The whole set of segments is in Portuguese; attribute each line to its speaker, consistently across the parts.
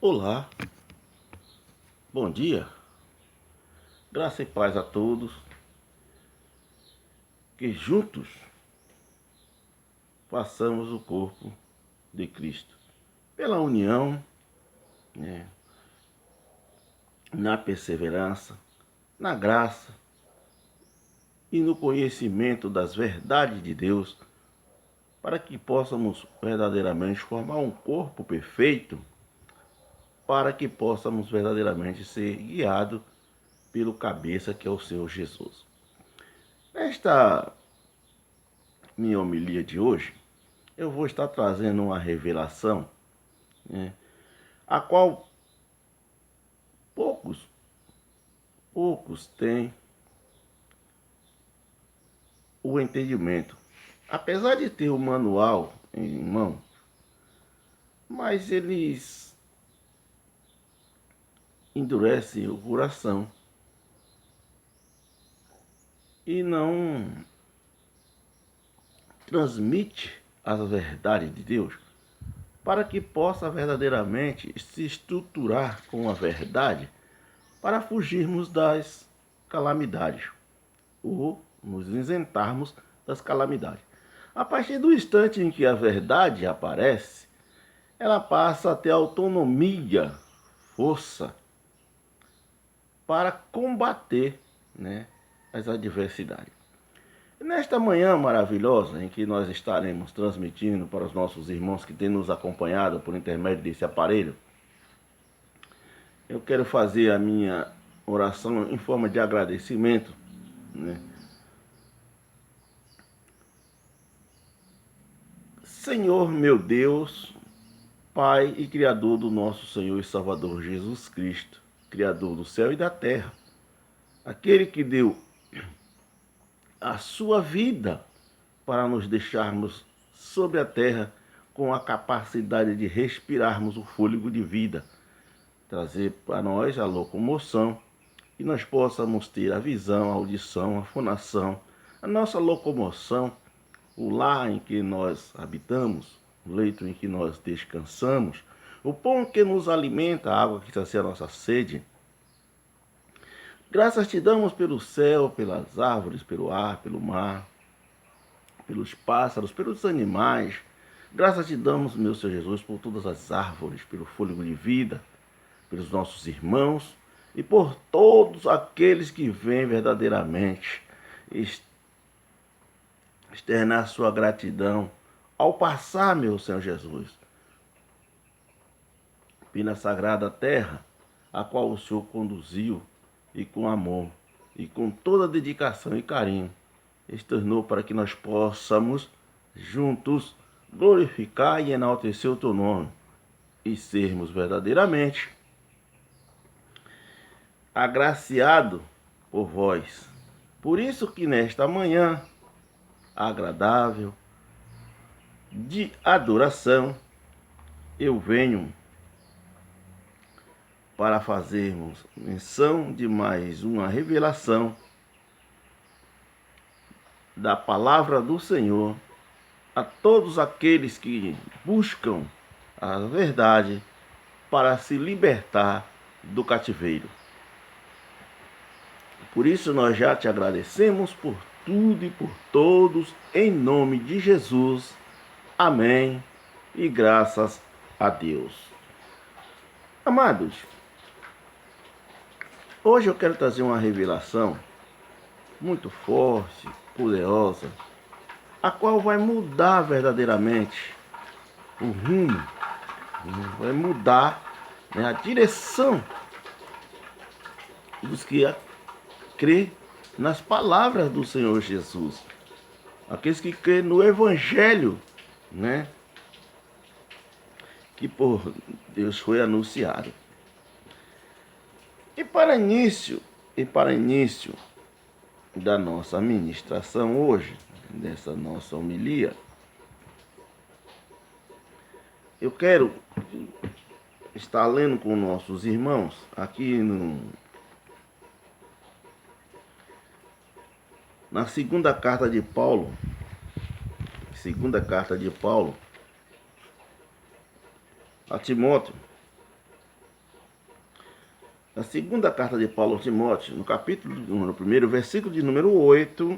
Speaker 1: Olá, bom dia, graça e paz a todos, que juntos façamos o corpo de Cristo, pela união, né, na perseverança, na graça e no conhecimento das verdades de Deus, para que possamos verdadeiramente formar um corpo perfeito, para que possamos verdadeiramente ser guiados pelo cabeça que é o Senhor Jesus. Nesta minha homilia de hoje, eu vou estar trazendo uma revelação, né, a qual poucos têm o entendimento. Apesar de ter o manual em mão, mas eles endurecem o coração e não transmite as verdades de Deus para que possa verdadeiramente se estruturar com a verdade para fugirmos das calamidades ou nos isentarmos das calamidades. A partir do instante em que a verdade aparece, ela passa a ter autonomia, força para combater, né, as adversidades. E nesta manhã maravilhosa em que nós estaremos transmitindo para os nossos irmãos que têm nos acompanhado por intermédio desse aparelho, eu quero fazer a minha oração em forma de agradecimento, né? Senhor meu Deus, Pai e Criador do nosso Senhor e Salvador Jesus Cristo, Criador do céu e da terra, aquele que deu a sua vida para nos deixarmos sobre a terra com a capacidade de respirarmos o fôlego de vida, trazer para nós a locomoção, que nós possamos ter a visão, a audição, a fonação, a nossa locomoção, o lar em que nós habitamos, o leito em que nós descansamos, o pão que nos alimenta, a água que sacia a nossa sede. Graças te damos pelo céu, pelas árvores, pelo ar, pelo mar, pelos pássaros, pelos animais. Graças te damos, meu Senhor Jesus, por todas as árvores, pelo fôlego de vida, pelos nossos irmãos e por todos aqueles que vêm verdadeiramente externar sua gratidão ao passar, meu Senhor Jesus, pela sagrada terra, a qual o Senhor conduziu e com amor e com toda dedicação e carinho externou para que nós possamos juntos glorificar e enaltecer o teu nome e sermos verdadeiramente agraciados por vós. Por isso que nesta manhã agradável de adoração eu venho para fazermos menção de mais uma revelação da palavra do Senhor a todos aqueles que buscam a verdade para se libertar do cativeiro. Por isso nós já te agradecemos por tudo e por todos, em nome de Jesus. Amém e graças a Deus. Amados, hoje eu quero trazer uma revelação muito forte, poderosa, a qual vai mudar verdadeiramente o rumo, vai mudar, né, a direção dos que crê nas palavras do Senhor Jesus, aqueles que crê no Evangelho, né, que por Deus foi anunciado. E para início da nossa ministração hoje, dessa nossa homilia, eu quero estar lendo com nossos irmãos aqui na segunda carta de Paulo, a Timóteo, A segunda carta de Paulo aos Timóteo, no capítulo número 1, versículo de número 8.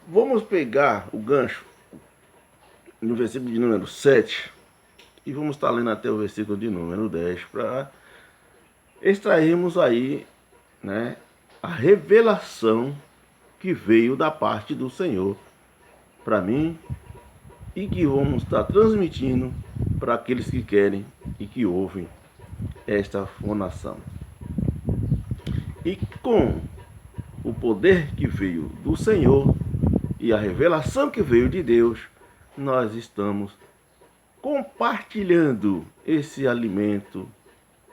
Speaker 1: Vamos pegar o gancho no versículo de número 7 e vamos estar lendo até o versículo de número 10 para extrairmos aí, né, a revelação que veio da parte do Senhor para mim e que vamos estar transmitindo para aqueles que querem e que ouvem esta fonação. E com o poder que veio do Senhor e a revelação que veio de Deus, nós estamos compartilhando esse alimento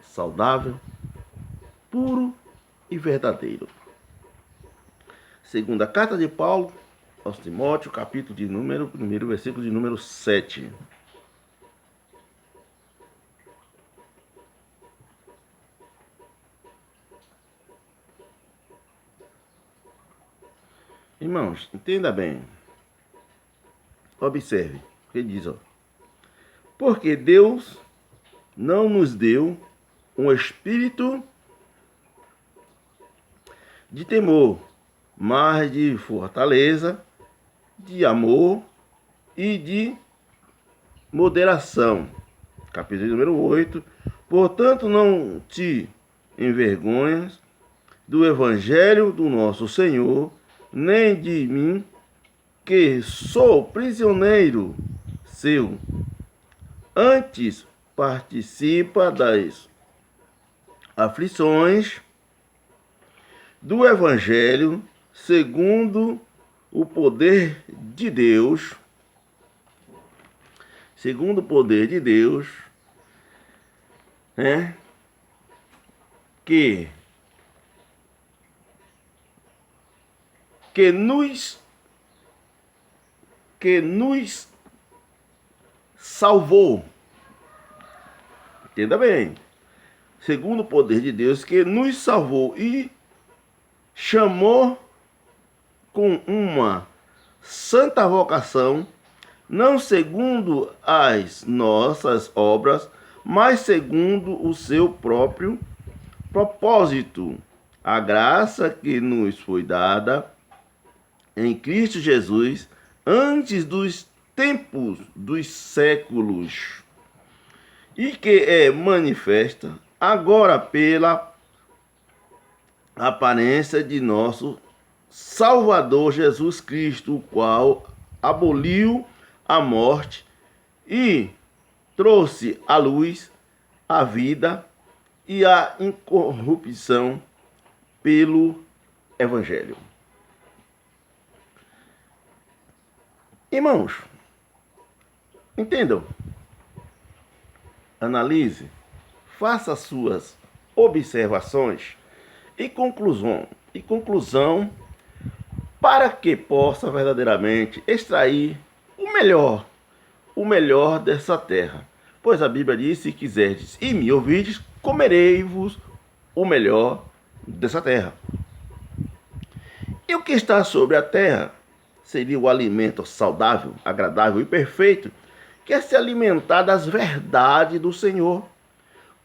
Speaker 1: saudável, puro e verdadeiro. Segunda carta de Paulo aos Timóteo, capítulo de número 1, versículo de número 7. Irmãos, entenda bem. Observe o que diz, ó. Porque Deus não nos deu um espírito de temor, mas de fortaleza, de amor e de moderação. Capítulo número 8. Portanto, não te envergonhas do evangelho do nosso Senhor, nem de mim, que sou prisioneiro seu. Antes participa das aflições do evangelho segundo o poder de Deus, né? Que nos salvou. Entenda bem. Segundo o poder de Deus que nos salvou e chamou com uma santa vocação, não segundo as nossas obras, mas segundo o seu próprio propósito. A graça que nos foi dada em Cristo Jesus antes dos tempos dos séculos, e que é manifesta agora pela aparência de nosso Salvador Jesus Cristo, o qual aboliu a morte e trouxe à luz a vida e a incorrupção pelo Evangelho. Irmãos, entendam, analise, faça suas observações e conclusão para que possa verdadeiramente extrair o melhor dessa terra. Pois a Bíblia diz: se quiserdes e me ouvirdes, comerei-vos o melhor dessa terra. E o que está sobre a terra seria o alimento saudável, agradável e perfeito, que é se alimentar das verdades do Senhor.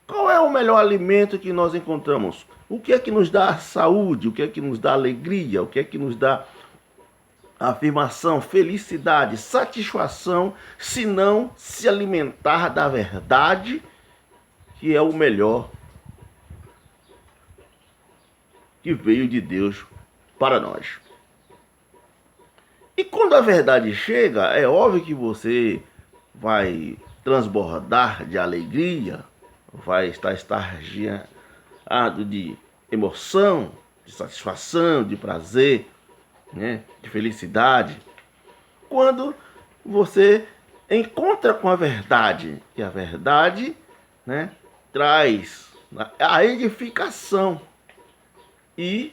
Speaker 1: Qual é o melhor alimento que nós encontramos? O que é que nos dá saúde? O que é que nos dá alegria? O que é que nos dá afirmação, felicidade, satisfação, se não se alimentar da verdade, que é o melhor que veio de Deus para nós. E quando a verdade chega, é óbvio que você vai transbordar de alegria, vai estar estargiado de emoção, de satisfação, de prazer, né, de felicidade. Quando você encontra com a verdade, e a verdade, né, traz a edificação e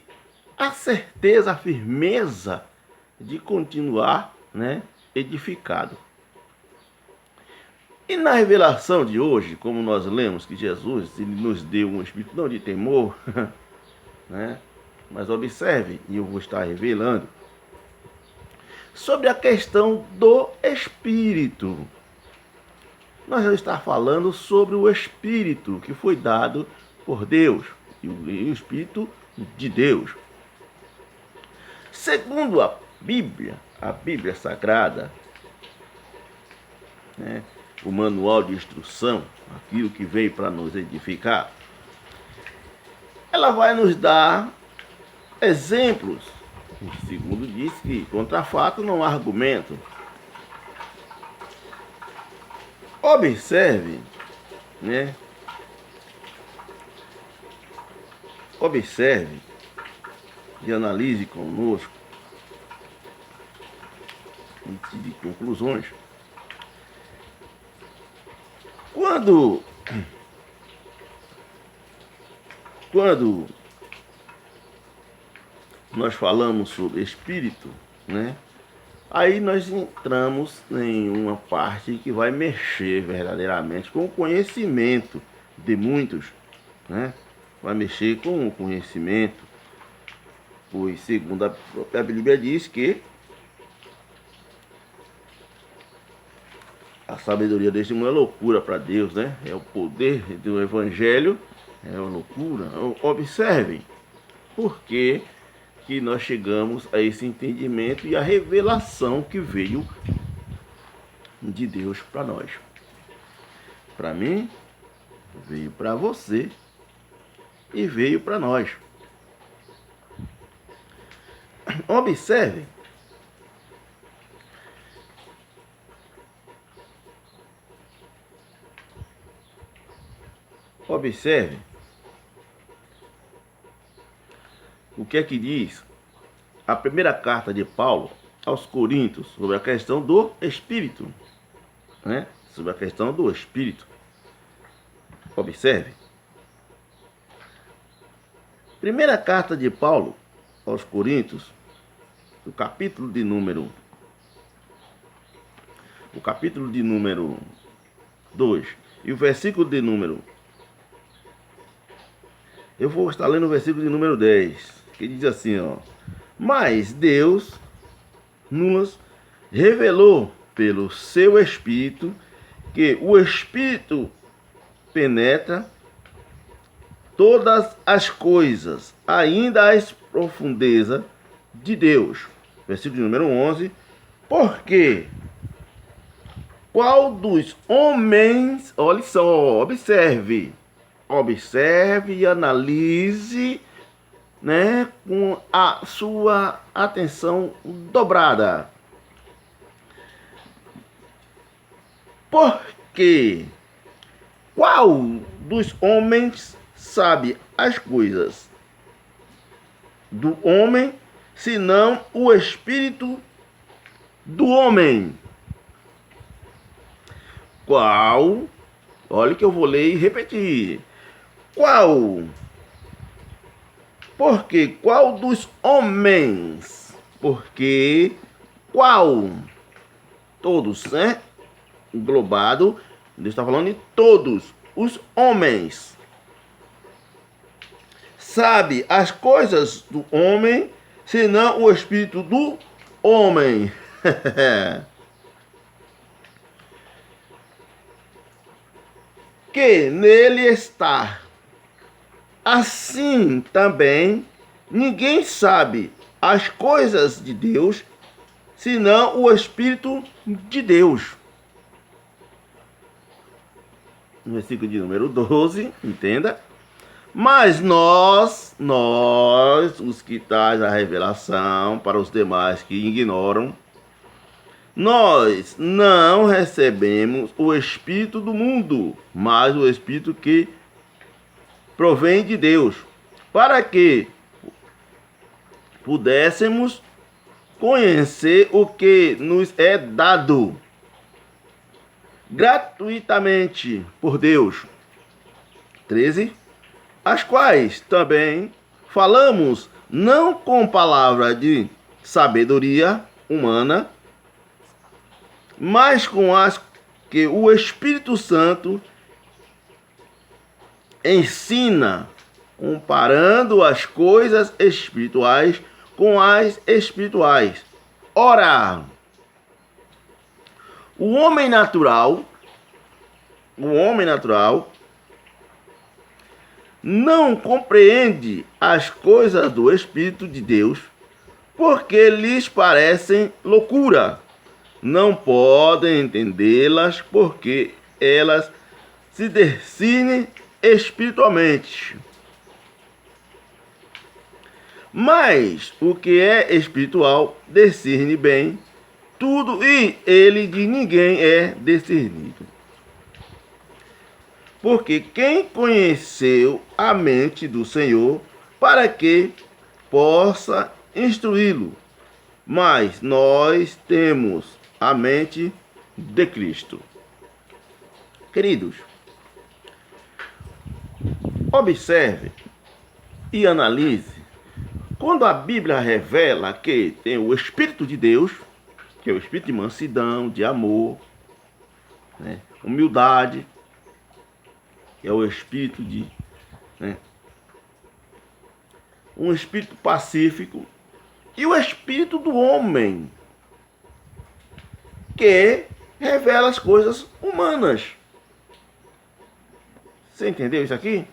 Speaker 1: a certeza, a firmeza de continuar, né, edificado. E na revelação de hoje, como nós lemos que Jesus ele nos deu um espírito não de temor, né, mas observe, e eu vou estar revelando, sobre a questão do espírito. nós vamos estar falando sobre o Espírito que foi dado por Deus, e o Espírito de Deus. Segundo a Bíblia Sagrada, né, o manual de instrução, aquilo que veio para nos edificar, ela vai nos dar exemplos. Segundo diz que contra fato não há argumento. Observe, né? Observe e analise conosco e tire conclusões. Quando nós falamos sobre espírito, né? Aí nós entramos em uma parte que vai mexer verdadeiramente com o conhecimento de muitos, né? Vai mexer com o conhecimento, pois segundo a própria Bíblia diz que a sabedoria deste mundo é loucura para Deus, né? É o poder do Evangelho, é uma loucura. Observem por que nós chegamos a esse entendimento e a revelação que veio de Deus para nós. Para mim, veio para você e veio para nós. Observem. Observe o que é que diz a primeira carta de Paulo aos Coríntios sobre a questão do Espírito, né? Sobre a questão do Espírito. Observe. Primeira carta de Paulo aos Coríntios, o capítulo de número 2 e o versículo de número... Eu vou estar lendo o versículo de número 10, que diz assim, ó: mas Deus nos revelou pelo seu Espírito, que o Espírito penetra todas as coisas, ainda as profundezas de Deus. Versículo de número 11, porque qual dos homens, olha só, observe e analise, né, com a sua atenção dobrada. Porque qual dos homens sabe as coisas do homem, senão o espírito do homem? Qual? Olha que eu vou ler e repetir. Qual? Porque qual dos homens? Porque qual? Todos, né? Englobado. Deus está falando de todos os homens. Sabe as coisas do homem, senão o espírito do homem. Que nele está. Assim também ninguém sabe as coisas de Deus, senão o Espírito de Deus. No versículo de número 12, entenda. Mas nós, os que traz a revelação para os demais que ignoram, nós não recebemos o Espírito do mundo, mas o Espírito que provém de Deus, para que pudéssemos conhecer o que nos é dado gratuitamente por Deus. 13. As quais também falamos não com palavra de sabedoria humana, mas com as que o Espírito Santo ensina, comparando as coisas espirituais com as espirituais. Ora, o homem natural o homem natural, não compreende as coisas do Espírito de Deus, porque lhes parecem loucura. Não podem entendê-las, porque elas se discernem espiritualmente. Mas o que é espiritual discerne bem tudo, e ele de ninguém é discernido. Porque quem conheceu a mente do Senhor para que possa instruí-lo? Mas nós temos a mente de Cristo. Queridos, observe e analise. Quando a Bíblia revela que tem o Espírito de Deus, que é o Espírito de mansidão, de amor, né, humildade, que é o Espírito de... né, um Espírito pacífico, e o Espírito do homem, que revela as coisas humanas. Você entendeu isso aqui?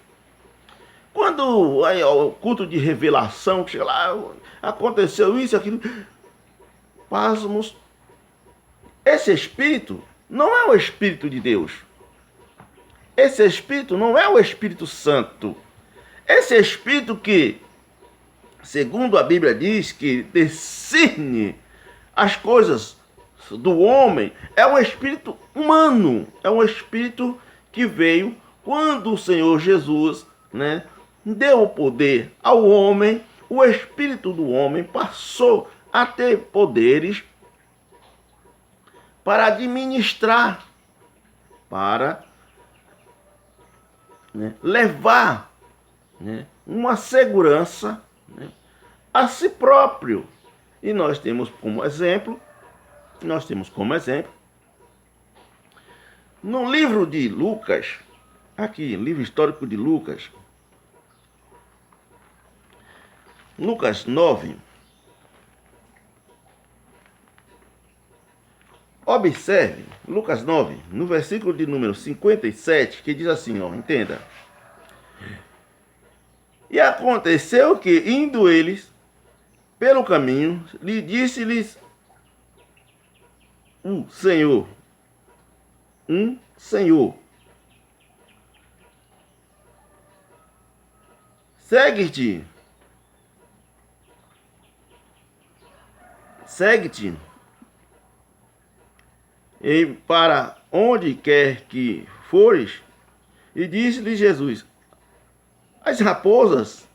Speaker 1: Quando aí, ó, o culto de revelação, que chega lá, aconteceu isso, aquilo, pasmos. Esse Espírito não é o Espírito de Deus. Esse Espírito não é o Espírito Santo. Esse Espírito que, segundo a Bíblia diz, que discerne as coisas do homem, é um Espírito humano. É um Espírito que veio quando o Senhor Jesus, né, deu o poder ao homem. O Espírito do homem passou a ter poderes para administrar, para, né, levar, né, uma segurança, né, a si próprio. E nós temos como exemplo, no livro de Lucas, aqui, livro histórico de Lucas, Lucas 9, observe, Lucas 9, no versículo de número 57, que diz assim, ó, entenda. E aconteceu que, indo eles pelo caminho, lhe disse-lhes um Senhor, segue-te, e para onde quer que fores. E disse-lhe Jesus, as raposas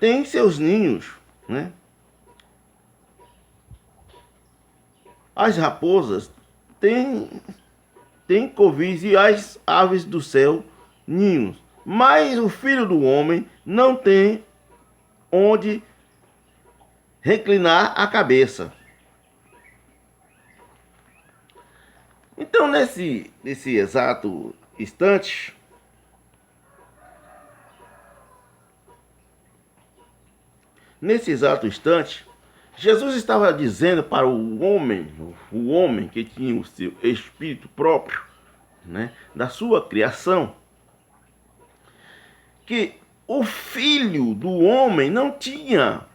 Speaker 1: têm seus ninhos, né? As raposas têm covis, e as aves do céu ninhos, mas o Filho do Homem não tem onde reclinar a cabeça. Então, nesse exato instante, Jesus estava dizendo para o homem que tinha o seu espírito próprio, né, da sua criação, que o Filho do Homem não tinha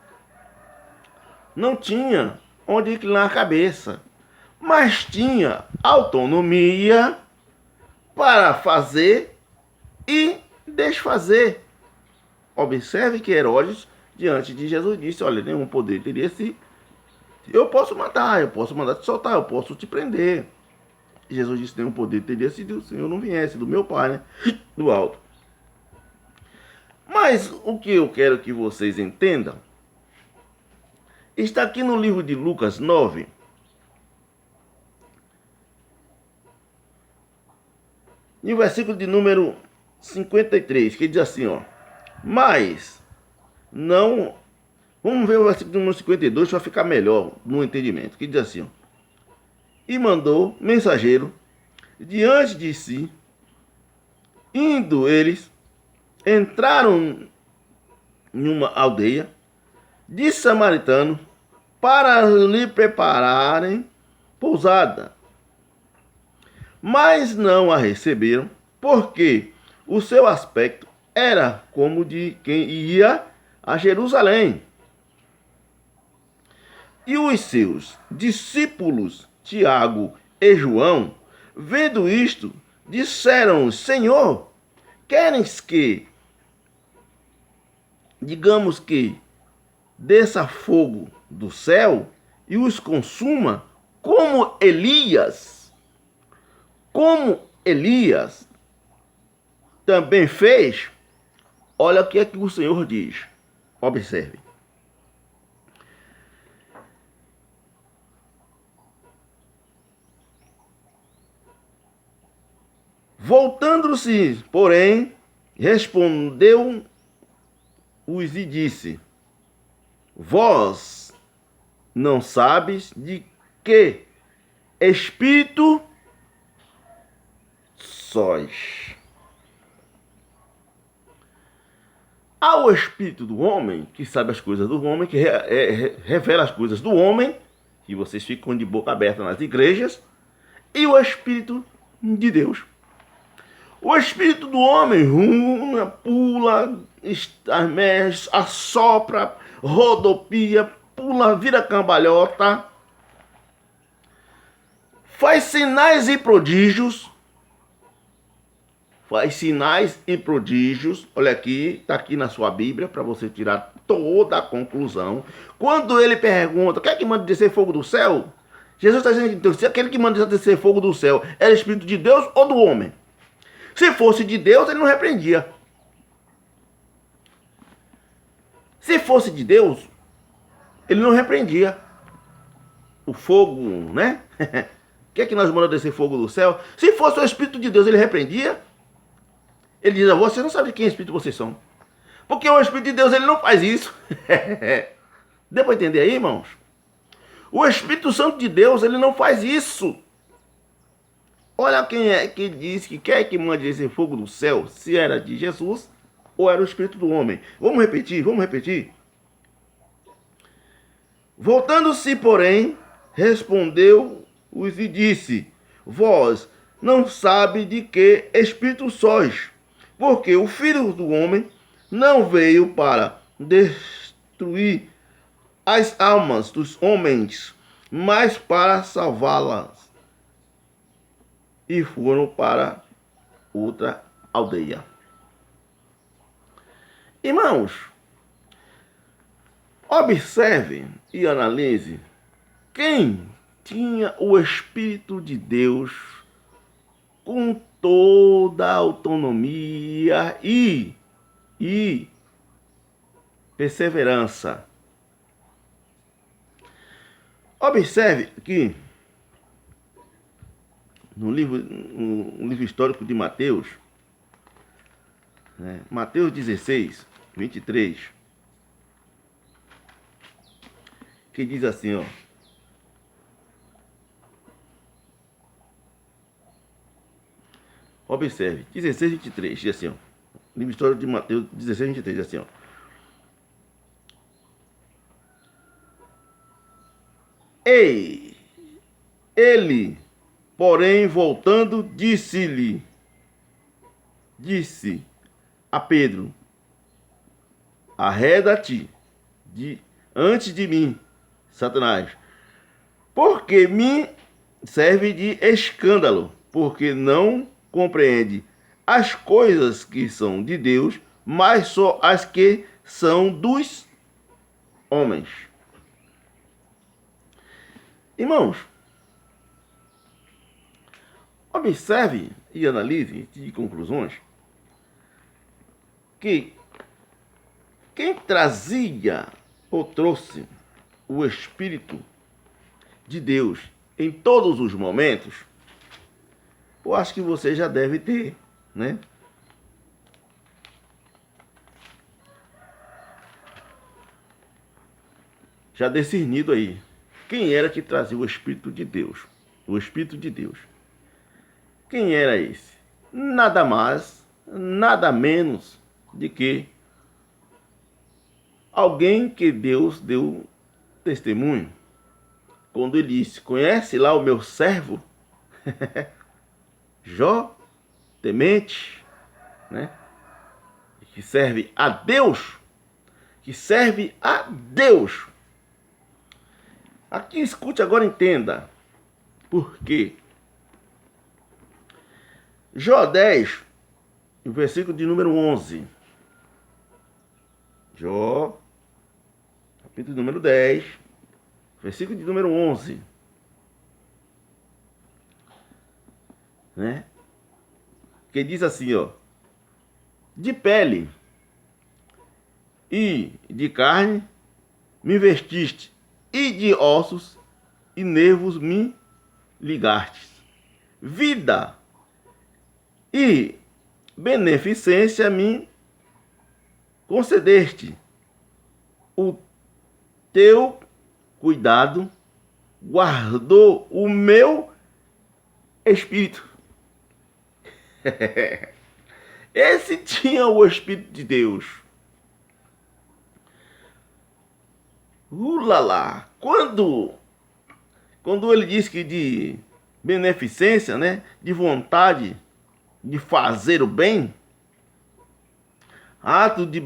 Speaker 1: onde inclinar a cabeça, mas tinha autonomia para fazer e desfazer. Observe que Herodes, diante de Jesus, disse, olha, nenhum poder teria se... Eu posso matar, eu posso mandar te soltar, eu posso te prender. E Jesus disse, nenhum poder teria se o Senhor não viesse do meu Pai, né, do alto. Mas o que eu quero que vocês entendam está aqui no livro de Lucas 9, e o versículo de número 53, que diz assim, ó, mas não... Vamos ver o versículo de número 52 para ficar melhor no entendimento, que diz assim, ó, e mandou mensageiro diante de si, indo eles, entraram em uma aldeia de samaritano, para lhe prepararem pousada. Mas não a receberam, porque o seu aspecto era como de quem ia a Jerusalém. E os seus discípulos, Tiago e João, vendo isto, disseram: Senhor, queres que, digamos que, desça fogo do céu e os consuma, como Elias também fez? Olha o que é que o Senhor diz. Observe. Voltando-se, porém, respondeu-os e disse: Vós não sabes de que espírito sois. Há o espírito do homem, que sabe as coisas do homem, que revela as coisas do homem, que vocês ficam de boca aberta nas igrejas, e o espírito de Deus. O espírito do homem pula, assopra, rodopia, pula, vira cambalhota, faz sinais e prodígios. Olha aqui, está aqui na sua Bíblia, para você tirar toda a conclusão. Quando ele pergunta, quem é que manda descer fogo do céu? Jesus está dizendo, então, se aquele que manda descer fogo do céu era o espírito de Deus ou do homem? Se fosse de Deus, ele não repreendia. Se fosse de Deus, ele não repreendia. O fogo, né? Quer que nós mandamos descer fogo do céu? Se fosse o Espírito de Deus, ele repreendia. Ele diz, você não sabe de quem espírito vocês são. Porque o Espírito de Deus, ele não faz isso. Deu para entender aí, irmãos? O Espírito Santo de Deus, ele não faz isso. Olha quem é que diz que quer que mande esse fogo do céu, se era de Jesus ou era o Espírito do homem. Vamos repetir. Voltando-se, porém, respondeu-os e disse: Vós não sabe de que espírito sois, porque o Filho do Homem não veio para destruir as almas dos homens, mas para salvá-las. E foram para outra aldeia. Irmãos, observe e analise quem tinha o Espírito de Deus com toda a autonomia e perseverança. Observe que no livro histórico de Mateus, né, Mateus 16, 23, que diz assim, ó. Observe, 16, 23, diz assim, ó. Livro histórico de Mateus 16, 23, diz assim, ó. Ei, ele, porém, voltando, disse a Pedro: arreda-te antes de mim, Satanás, porque me serve de escândalo, porque não compreende as coisas que são de Deus, mas só as que são dos homens. Irmãos, observe e analise de conclusões que quem trazia ou trouxe o Espírito de Deus em todos os momentos, eu acho que você já deve ter, né? Já discernido aí. Quem era que trazia o Espírito de Deus? O Espírito de Deus. Quem era esse? Nada mais, nada menos de que alguém que Deus testemunho quando ele disse: conhece lá o meu servo Jó, temente, né? Que serve a Deus, que serve a Deus. Aqui escute agora, entenda por quê. Jó 10, o versículo de número 11. Jó, capítulo número 10, versículo de número 11. Né? Que diz assim, ó: de pele e de carne me vestiste, e de ossos e nervos me ligastes. Vida e beneficência me concedeste. O teu cuidado guardou o meu espírito. Esse tinha o Espírito de Deus. Ulala! Quando ele diz que de beneficência, né, de vontade de fazer o bem, ato de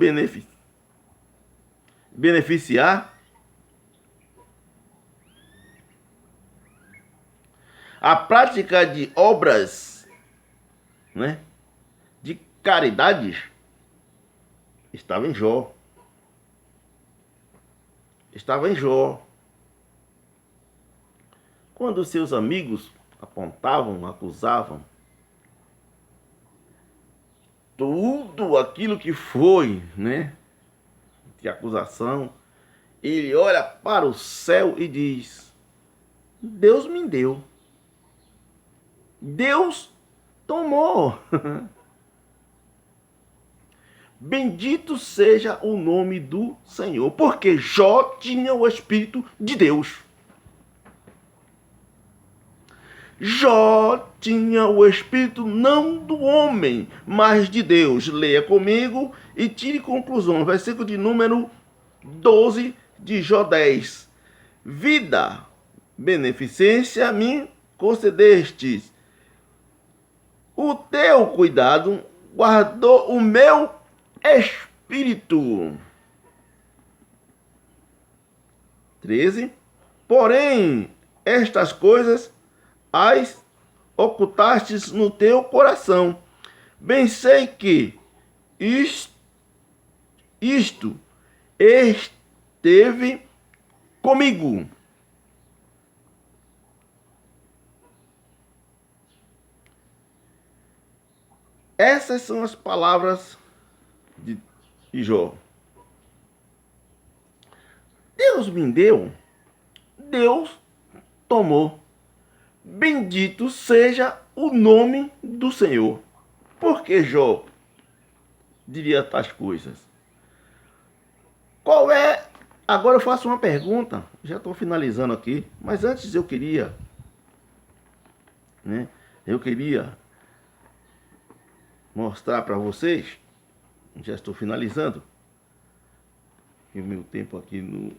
Speaker 1: beneficiar, a prática de obras, né, de caridade, estava em Jó. Estava em Jó. Quando seus amigos apontavam, acusavam, tudo aquilo que foi, né, de acusação, ele olha para o céu e diz: Deus me deu. Deus tomou. Bendito seja o nome do Senhor, porque Jó tinha o Espírito de Deus. Jó tinha o Espírito não do homem, mas de Deus. Leia comigo e tire conclusão. Versículo de número 12 de Jó 10. Vida, beneficência me concedestes. O teu cuidado guardou o meu espírito. 13. Porém, estas coisas as ocultastes no teu coração. Bem sei que isto esteve comigo. Essas são as palavras de Jó. Deus me deu, Deus tomou. Bendito seja o nome do Senhor. Por que Jó diria tais coisas? Qual é... Agora eu faço uma pergunta. Já estou finalizando aqui. Mas antes eu queria... mostrar para vocês, já estou finalizando, que o meu tempo aqui no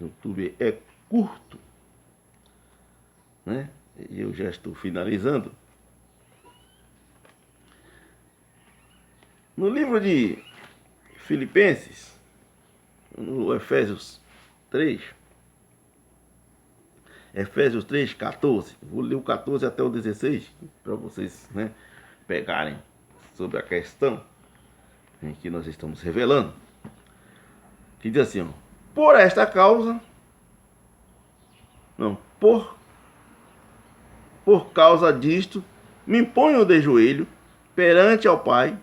Speaker 1: YouTube é curto, né? E eu já estou finalizando. No livro de Filipenses, no Efésios 3, 14, vou ler o 14 até o 16, para vocês, né, pegarem sobre a questão em que nós estamos revelando. Que diz assim, ó: por esta causa, não, por causa disto, me ponho de joelho perante ao Pai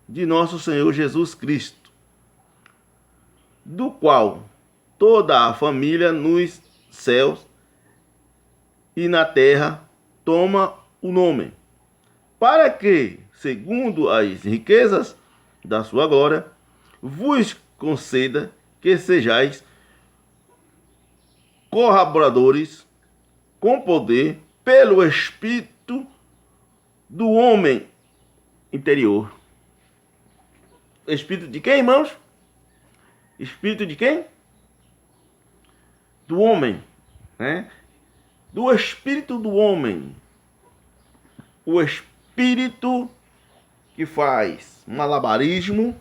Speaker 1: de nosso Senhor Jesus Cristo, do qual toda a família nos céus e na terra toma o nome, para que, segundo as riquezas da sua glória, vos conceda que sejais colaboradores com poder pelo Espírito do homem interior. Espírito de quem, irmãos? Espírito de quem? do homem, né? Do espírito do homem. O espírito que faz malabarismo,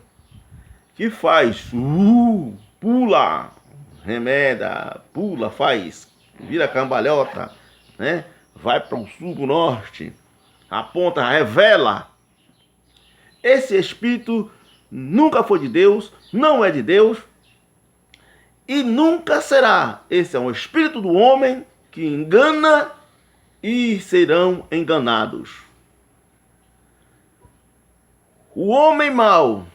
Speaker 1: que faz pula, remeda, pula, faz, vira cambalhota, né? Vai para o sul, para o norte, aponta, revela. Esse espírito nunca foi de Deus, não é de Deus e nunca será. Esse é um espírito do homem que engana e serão enganados. O homem mau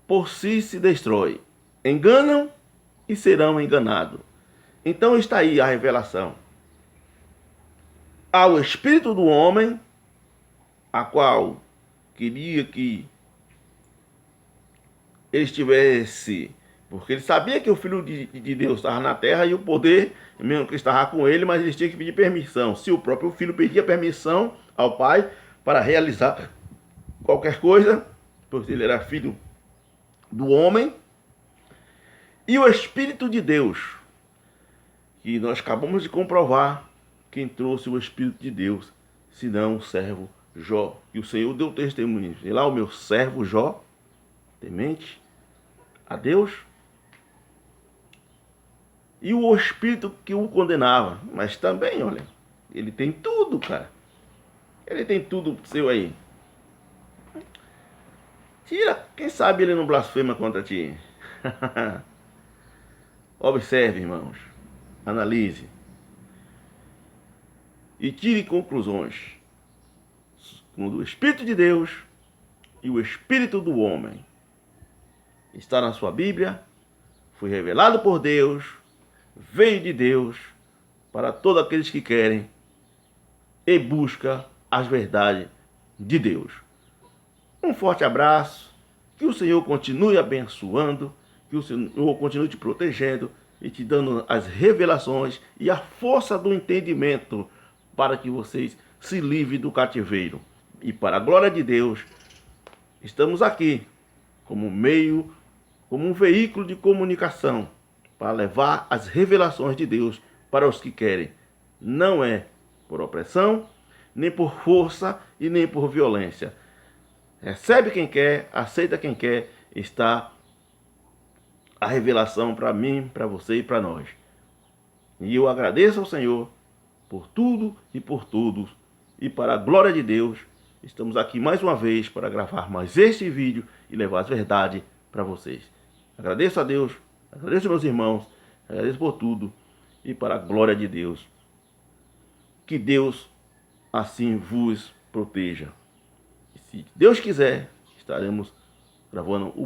Speaker 1: por si se destrói. Enganam e serão enganados. Então está aí a revelação. Há o espírito do homem, a qual queria que ele estivesse, porque ele sabia que o Filho de Deus estava na terra e o poder mesmo que estava com ele, mas ele tinha que pedir permissão. Se o próprio Filho pedia permissão ao Pai para realizar qualquer coisa, pois ele era filho do homem, e o Espírito de Deus, que nós acabamos de comprovar quem trouxe o Espírito de Deus, senão o servo Jó. E o Senhor deu testemunho. E lá o meu servo Jó, temente a Deus, e o Espírito que o condenava. Mas também, olha, ele tem tudo, cara. Ele tem tudo seu aí. Tira, quem sabe ele não blasfema contra ti. Observe, irmãos. Analise. E tire conclusões. Quando o Espírito de Deus e o Espírito do homem está na sua Bíblia, foi revelado por Deus, veio de Deus para todos aqueles que querem e buscam as verdades de Deus. Um forte abraço, que o Senhor continue abençoando, que o Senhor continue te protegendo e te dando as revelações e a força do entendimento para que vocês se livrem do cativeiro. E para a glória de Deus, estamos aqui como meio, como um veículo de comunicação para levar as revelações de Deus para os que querem. Não é por opressão, nem por força e nem por violência. Recebe quem quer, aceita quem quer, está a revelação para mim, para você e para nós. E eu agradeço ao Senhor por tudo e por todos. E para a glória de Deus, estamos aqui mais uma vez para gravar mais este vídeo e levar as verdades para vocês. Agradeço a Deus, agradeço aos meus irmãos, agradeço por tudo e para a glória de Deus. Que Deus assim vos proteja. E se Deus quiser, estaremos gravando o